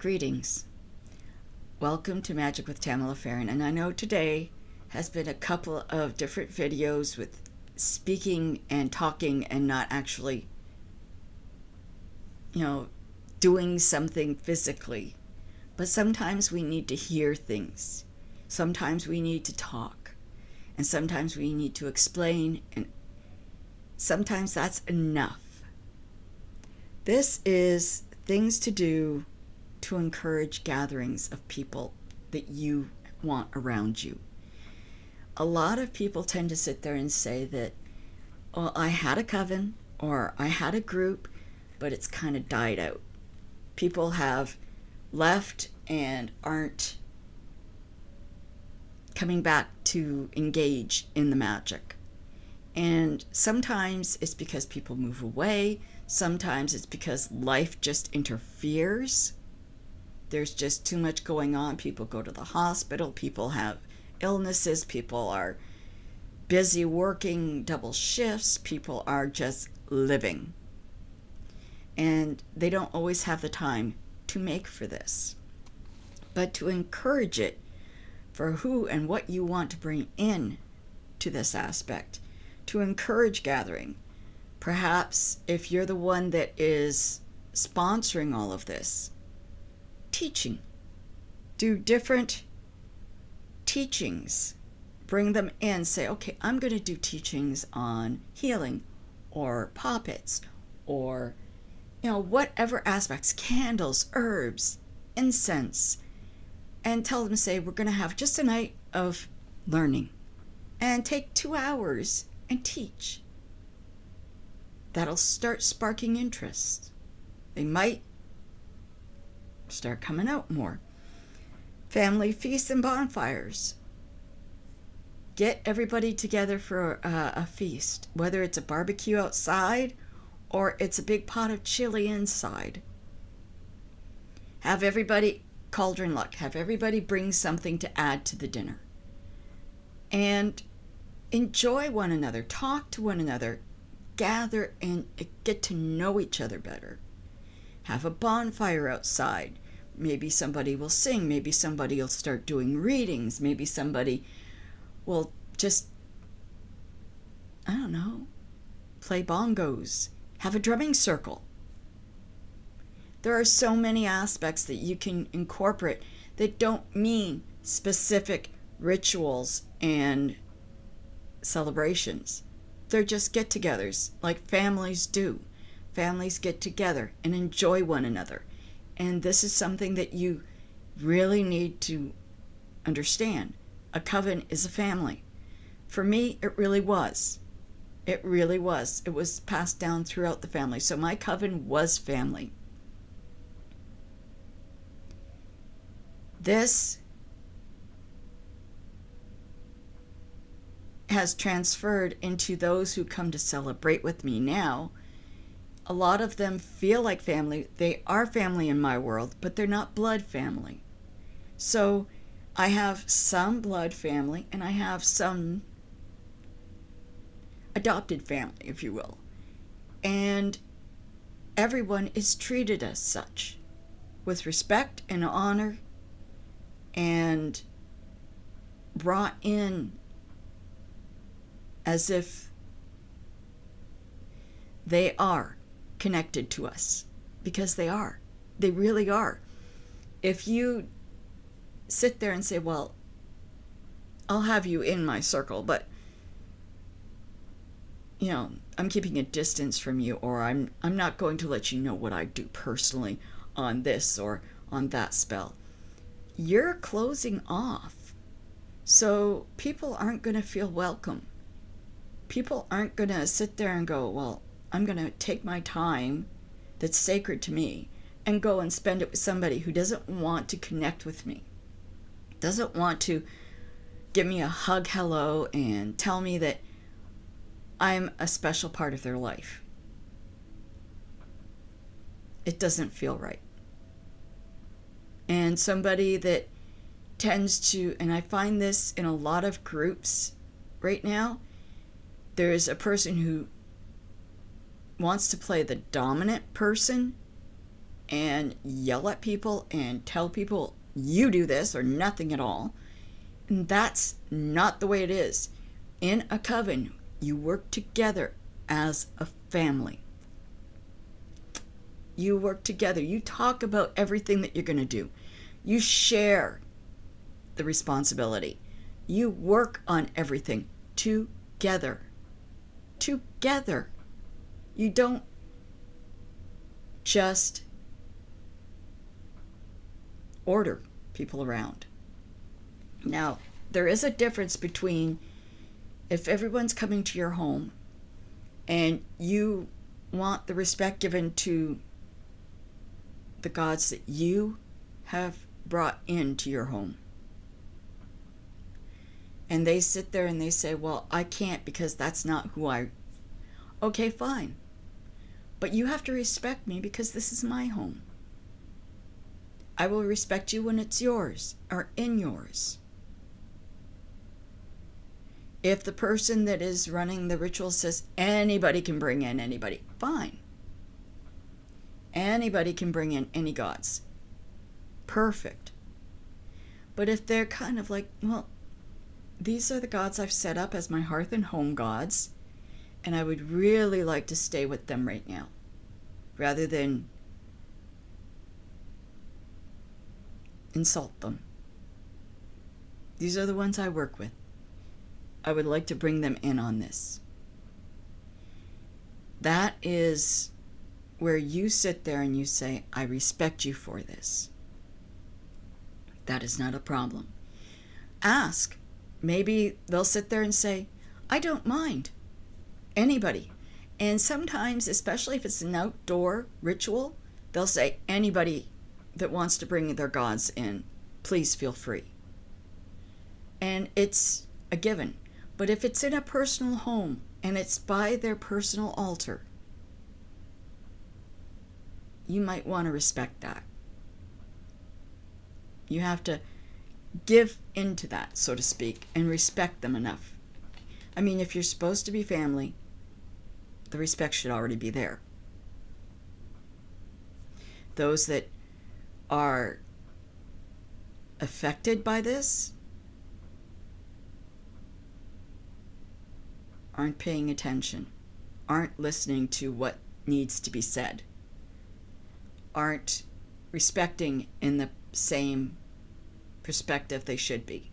Greetings. Welcome to Magic with Tamala Farron. And I know today has been a couple of different videos with speaking and talking and not actually, doing something physically. But sometimes we need to hear things. Sometimes we need to talk. And sometimes we need to explain. And sometimes that's enough. This is things to do to encourage gatherings of people that you want around you. A lot of people tend to sit there and say that, well, I had a coven or I had a group, but it's kind of died out. People have left and aren't coming back to engage in the magic. And sometimes it's because people move away. Sometimes it's because life just interferes. There's just too much going on. People go to the hospital. People have illnesses. People are busy working double shifts. People are just living. And they don't always have the time to make for this. But to encourage it for who and what you want to bring in to this aspect, to encourage gathering. Perhaps if you're the one that is sponsoring all of this, teaching. Do different teachings. Bring them in. Say, okay, I'm going to do teachings on healing or puppets or, whatever aspects, candles, herbs, incense. And tell them, say, we're going to have just a night of learning and take 2 hours and teach. That'll start sparking interest. They might start coming out more. Family feasts and bonfires. Get everybody together for a feast, whether it's a barbecue outside or it's a big pot of chili inside. Have everybody cauldron luck. Have everybody bring something to add to the dinner. And enjoy one another. Talk to one another. Gather and get to know each other better. Have a bonfire outside. Maybe somebody will sing. Maybe somebody will start doing readings. Maybe somebody will just, play bongos. Have a drumming circle. There are so many aspects that you can incorporate that don't mean specific rituals and celebrations. They're just get-togethers like families do. Families get together and enjoy one another. And this is something that you really need to understand. A coven is a family. For me, it really was. It really was. It was passed down throughout the family. So my coven was family. This has transferred into those who come to celebrate with me now. A lot of them feel like family. They are family in my world, but they're not blood family. So I have some blood family and I have some adopted family, if you will. And everyone is treated as such, with respect and honor, and brought in as if they are connected to us, because they are. They really are. If you sit there and say, well, I'll have you in my circle, but I'm keeping a distance from you, or I'm not going to let you know what I do personally on this or on that spell. You're closing off. So people aren't going to feel welcome. People aren't going to sit there and go, well, I'm going to take my time that's sacred to me and go and spend it with somebody who doesn't want to connect with me, doesn't want to give me a hug hello and tell me that I'm a special part of their life. It doesn't feel right. And somebody that tends to, and I find this in a lot of groups right now, there's a person who wants to play the dominant person and yell at people and tell people you do this or nothing at all. And that's not the way it is. In a coven, you work together as a family. You work together. You talk about everything that you're going to do. You share the responsibility. You work on everything together. Together. You don't just order people around. Now, there is a difference between if everyone's coming to your home and you want the respect given to the gods that you have brought into your home. And they sit there and they say, well, I can't because that's not who I... Okay, fine. But you have to respect me because this is my home. I will respect you when it's yours or in yours. If the person that is running the ritual says anybody can bring in anybody, fine. Anybody can bring in any gods. Perfect. But if they're kind of like, well, these are the gods I've set up as my hearth and home gods, and I would really like to stay with them right now, rather than insult them. These are the ones I work with. I would like to bring them in on this. That is where you sit there and you say, I respect you for this. That is not a problem. Ask. Maybe they'll sit there and say, I don't mind. Anybody. And sometimes, especially if it's an outdoor ritual, they'll say, anybody that wants to bring their gods in, please feel free. And it's a given. But if it's in a personal home and it's by their personal altar, you might want to respect that. You have to give into that, so to speak, and respect them enough. I mean, if you're supposed to be family, the respect should already be there. Those that are affected by this aren't paying attention, aren't listening to what needs to be said, aren't respecting in the same perspective they should be.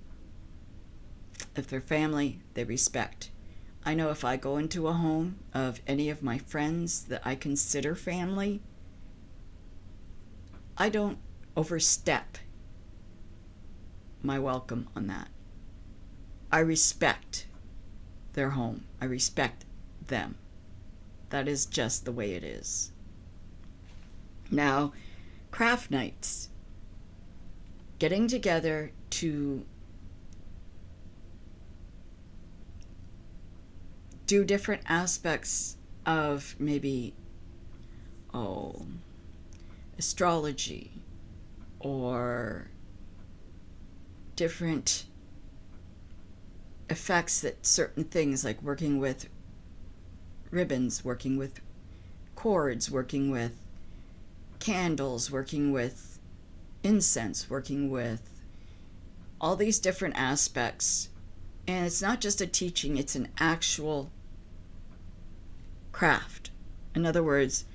If they're family, they respect. I know if I go into a home of any of my friends that I consider family, I don't overstep my welcome on that. I respect their home. I respect them. That is just the way it is. Now, craft nights. Getting together to do different aspects of maybe, astrology or different effects that certain things, like working with ribbons, working with cords, working with candles, working with incense, working with all these different aspects. And it's not just a teaching, it's an actual craft. In other words,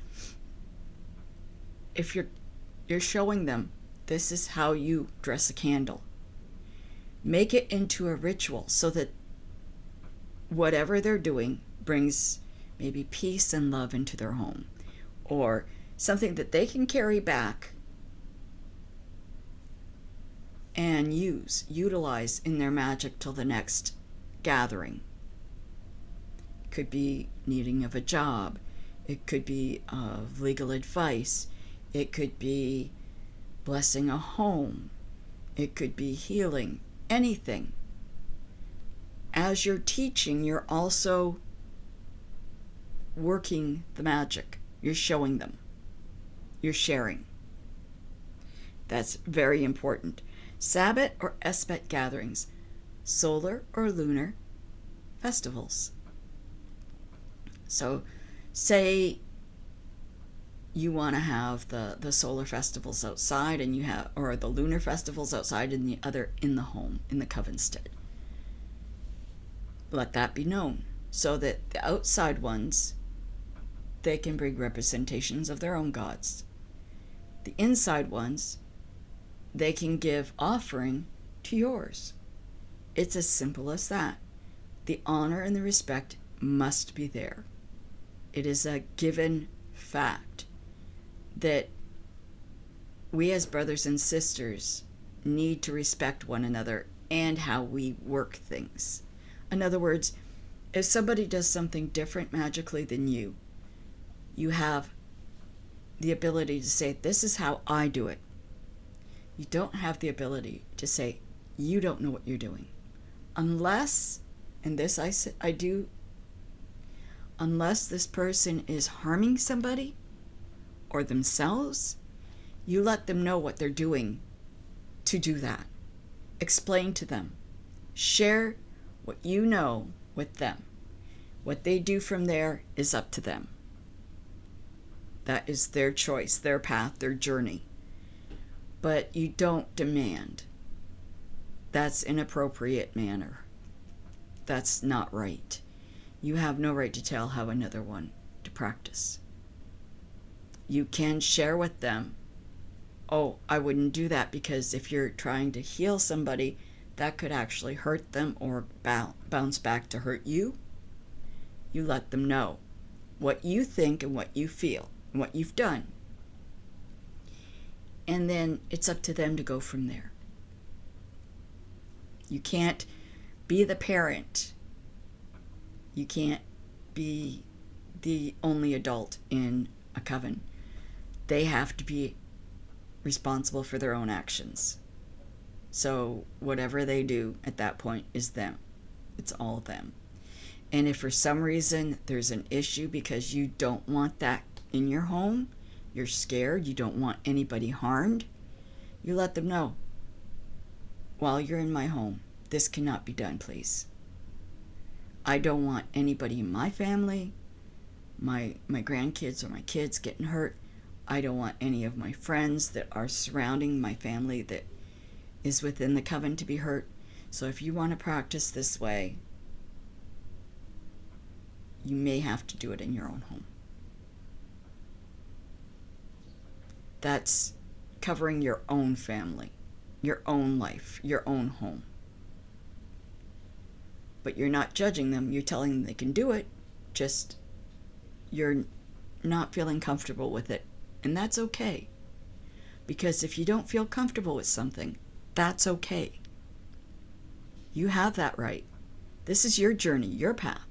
if you're showing them, this is how you dress a candle. Make it into a ritual so that whatever they're doing brings maybe peace and love into their home, or something that they can carry back and utilize in their magic till the next gathering. It could be needing of a job. It could be of legal advice. It could be blessing a home. It could be healing. Anything. As you're teaching, you're also working the magic. You're showing them. You're sharing. That's very important. Sabbat or Esbat gatherings, solar or lunar festivals. So, say you want to have the solar festivals outside, and you have, or the lunar festivals outside, and the other in the home, in the Covenstead. Let that be known, so that the outside ones, they can bring representations of their own gods. The inside ones, they can give offering to yours. It's as simple as that. The honor and the respect must be there. It is a given fact that we as brothers and sisters need to respect one another and how we work things. In other words, if somebody does something different magically than you, you have the ability to say, this is how I do it. You don't have the ability to say, you don't know what you're doing. Unless, and this I do, unless this person is harming somebody or themselves, you let them know what they're doing to do that. Explain to them. Share what you know with them. What they do from there is up to them. That is their choice, their path, their journey. But you don't demand. That's inappropriate manner. That's not right. You have no right to tell how another one to practice. You can share with them, oh, I wouldn't do that because if you're trying to heal somebody, that could actually hurt them or bounce back to hurt you. You let them know what you think and what you feel and what you've done. And then it's up to them to go from there. You can't be the parent. You can't be the only adult in a coven. They have to be responsible for their own actions. So whatever they do at that point is them. It's all them. And if for some reason there's an issue because you don't want that in your home, you're scared, you don't want anybody harmed, you let them know. While you're in my home, this cannot be done, please. I don't want anybody in my family, my grandkids or my kids getting hurt. I don't want any of my friends that are surrounding my family that is within the coven to be hurt. So if you want to practice this way, you may have to do it in your own home. That's covering your own family, your own life, your own home. But you're not judging them. You're telling them they can do it. Just you're not feeling comfortable with it. And that's okay. Because if you don't feel comfortable with something, that's okay. You have that right. This is your journey, your path.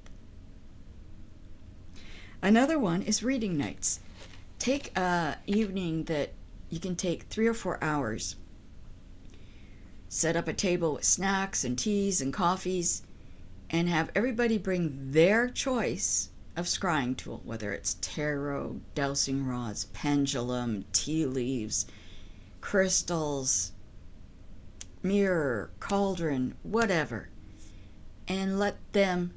Another one is reading nights. Take an evening that you can take 3 or 4 hours. Set up a table with snacks and teas and coffees and have everybody bring their choice of scrying tool, whether it's tarot, dowsing rods, pendulum, tea leaves, crystals, mirror, cauldron, whatever. And let them,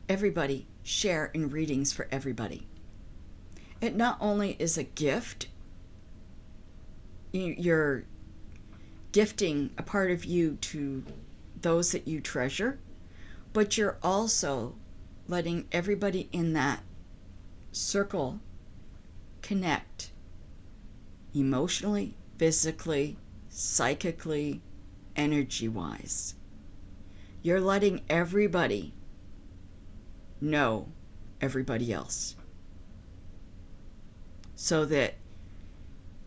everybody, share in readings for everybody. It not only is a gift, you're gifting a part of you to those that you treasure, but you're also letting everybody in that circle connect emotionally, physically, psychically, energy-wise. You're letting everybody know everybody else, so that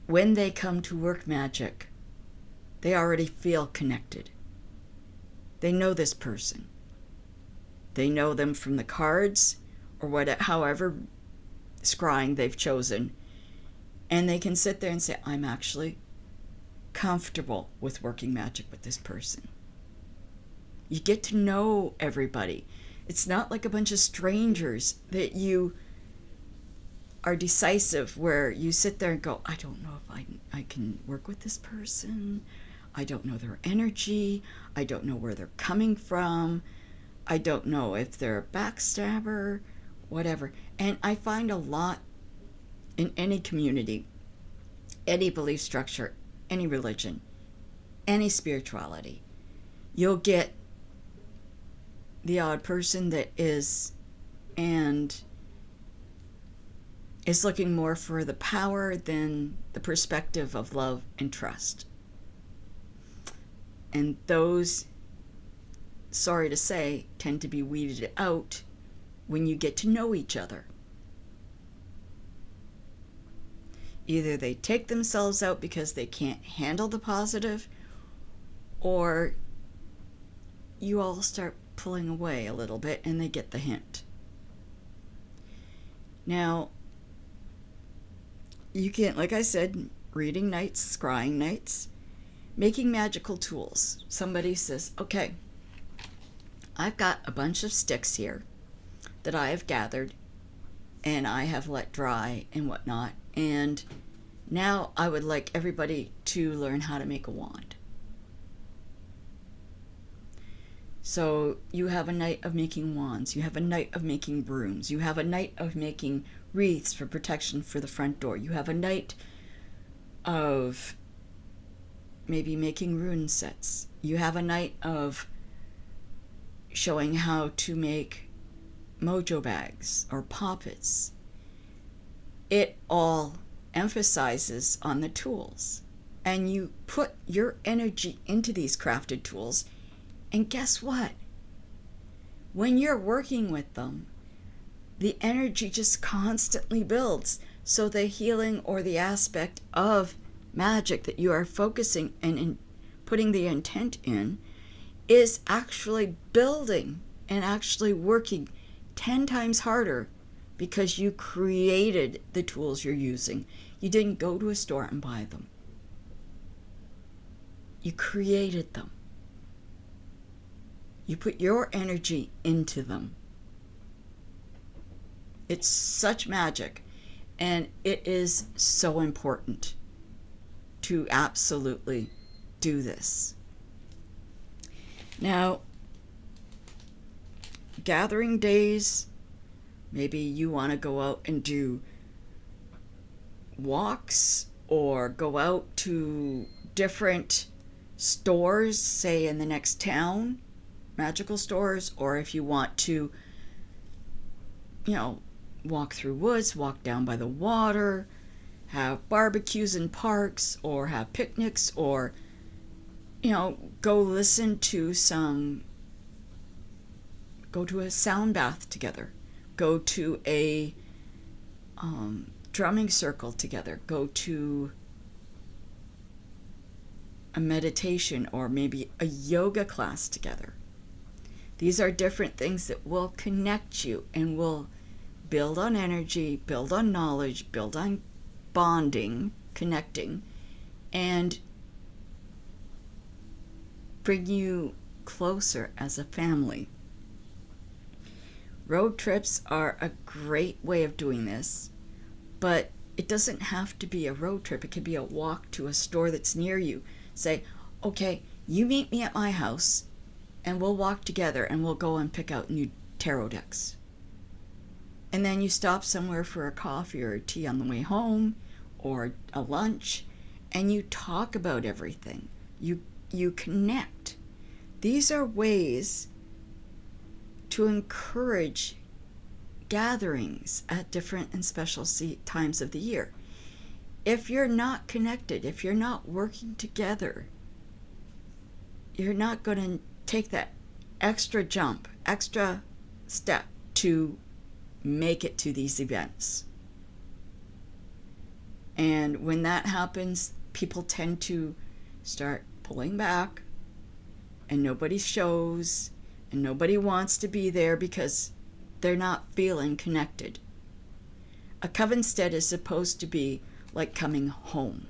when they come to work magic, they already feel connected. They know this person. They know them from the cards or however scrying they've chosen. And they can sit there and say, I'm actually comfortable with working magic with this person. You get to know everybody. It's not like a bunch of strangers that you are decisive, where you sit there and go, I don't know if I can work with this person. I don't know their energy. I don't know where they're coming from. I don't know if they're a backstabber, whatever. And I find a lot in any community, any belief structure, any religion, any spirituality. You'll get the odd person that is looking more for the power than the perspective of love and trust. And those, sorry to say, tend to be weeded out when you get to know each other. Either they take themselves out because they can't handle the positive, or you all start pulling away a little bit and they get the hint. Now, you can, like I said, reading nights, scrying nights, making magical tools. Somebody says, okay, I've got a bunch of sticks here that I have gathered and I have let dry and whatnot, and now I would like everybody to learn how to make a wand. So you have a night of making wands, you have a night of making brooms, you have a night of making wreaths for protection for the front door, you have a night of maybe making rune sets, you have a night of showing how to make mojo bags or poppets. It all emphasizes on the tools, and you put your energy into these crafted tools, and guess what? When you're working with them, the energy just constantly builds. So the healing or the aspect of magic that you are focusing and putting the intent in is actually building and actually working 10 times harder because you created the tools you're using. You didn't go to a store and buy them. You created them. You put your energy into them. It's such magic, and it is so important to absolutely do this. Now, gathering days, maybe you want to go out and do walks or go out to different stores, say in the next town, magical stores, or if you want to, walk through woods, walk down by the water, have barbecues in parks, or have picnics, or, go to a sound bath together, go to a drumming circle together, go to a meditation or maybe a yoga class together. These are different things that will connect you and will build on energy, build on knowledge, build on bonding, connecting, and bring you closer as a family. Road trips are a great way of doing this, but it doesn't have to be a road trip. It could be a walk to a store that's near you. Say, okay, you meet me at my house and we'll walk together and we'll go and pick out new tarot decks. And then you stop somewhere for a coffee or a tea on the way home or a lunch, and you talk about everything. You connect. These are ways to encourage gatherings at different and special times of the year. If you're not connected, if you're not working together, you're not going to take that extra jump, extra step to make it to these events. And when that happens, people tend to start pulling back, and nobody shows, and nobody wants to be there because they're not feeling connected. A Covenstead is supposed to be like coming home.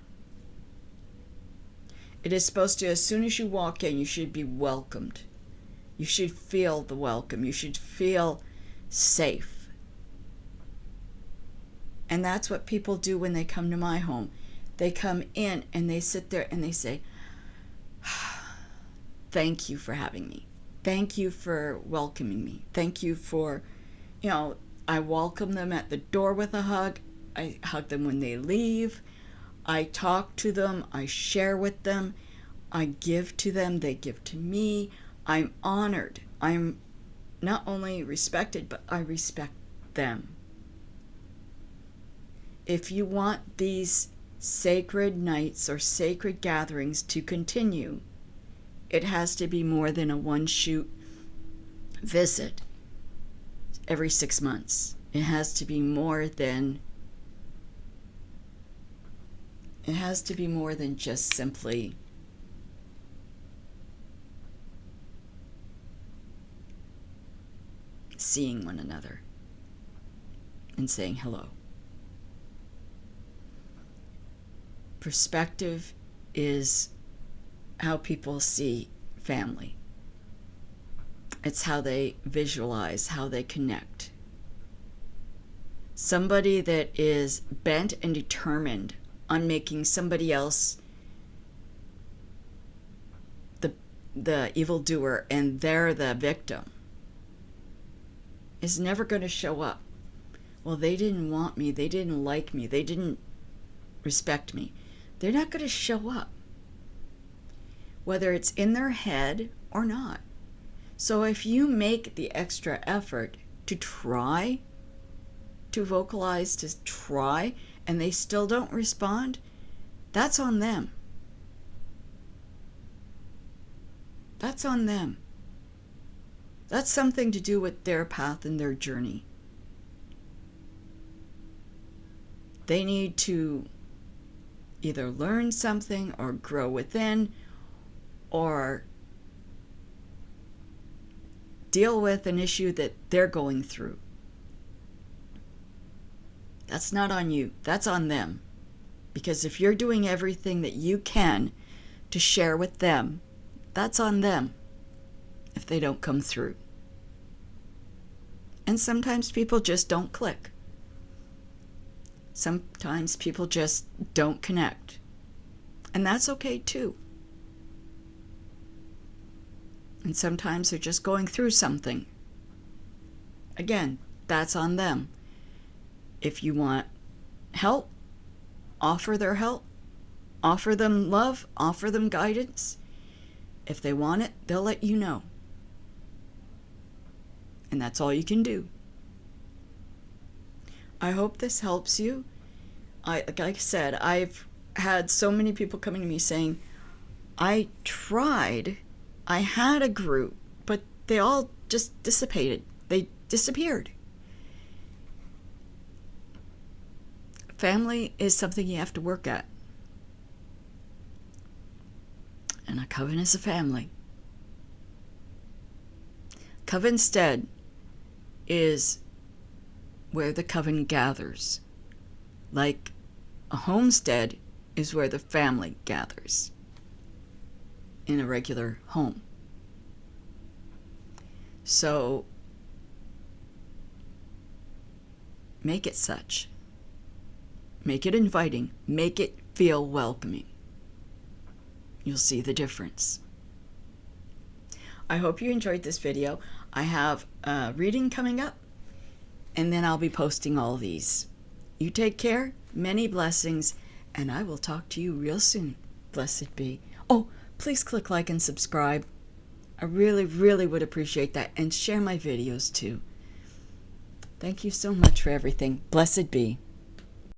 It is supposed to, as soon as you walk in, you should be welcomed. You should feel the welcome. You should feel safe. And that's what people do when they come to my home. They come in and they sit there and they say, thank you for having me. Thank you for welcoming me. Thank you for, I welcome them at the door with a hug, I hug them when they leave. I talk to them. I share with them. I give to them. They give to me. I'm honored. I'm not only respected, but I respect them. If you want these sacred nights or sacred gatherings to continue, it has to be more than a one-shoot visit every 6 months. It has to be more than just simply seeing one another and saying hello. Perspective is how people see family. It's how they visualize, how they connect. Somebody that is bent and determined on making somebody else the evildoer and they're the victim is never going to show up. Well, they didn't want me, they didn't like me, they didn't respect me. They're not going to show up, whether it's in their head or not. So if you make the extra effort to try to vocalize, to try, and they still don't respond, that's on them. That's on them. That's something to do with their path and their journey. They need to either learn something or grow within or deal with an issue that they're going through. That's not on you. That's on them. Because if you're doing everything that you can to share with them, that's on them if they don't come through. And sometimes people just don't click. Sometimes people just don't connect. And that's okay too. And sometimes they're just going through something. Again, that's on them. If you want help, offer their help. Offer them love. Offer them guidance. If they want it, they'll let you know. And that's all you can do. I hope this helps you. Like I said, I've had so many people coming to me saying, I tried, I had a group, but they all just dissipated. They disappeared. Family is something you have to work at. And a coven is a family. Covenstead is where the coven gathers. Like a homestead is where the family gathers in a regular home. So make it such. Make it inviting. Make it feel welcoming. You'll see the difference. I hope you enjoyed this video. I have a reading coming up, and then I'll be posting all these. You take care, many blessings, and I will talk to you real soon. Blessed be. Oh, please click like and subscribe. I really, really would appreciate that, and share my videos too. Thank you so much for everything. Blessed be.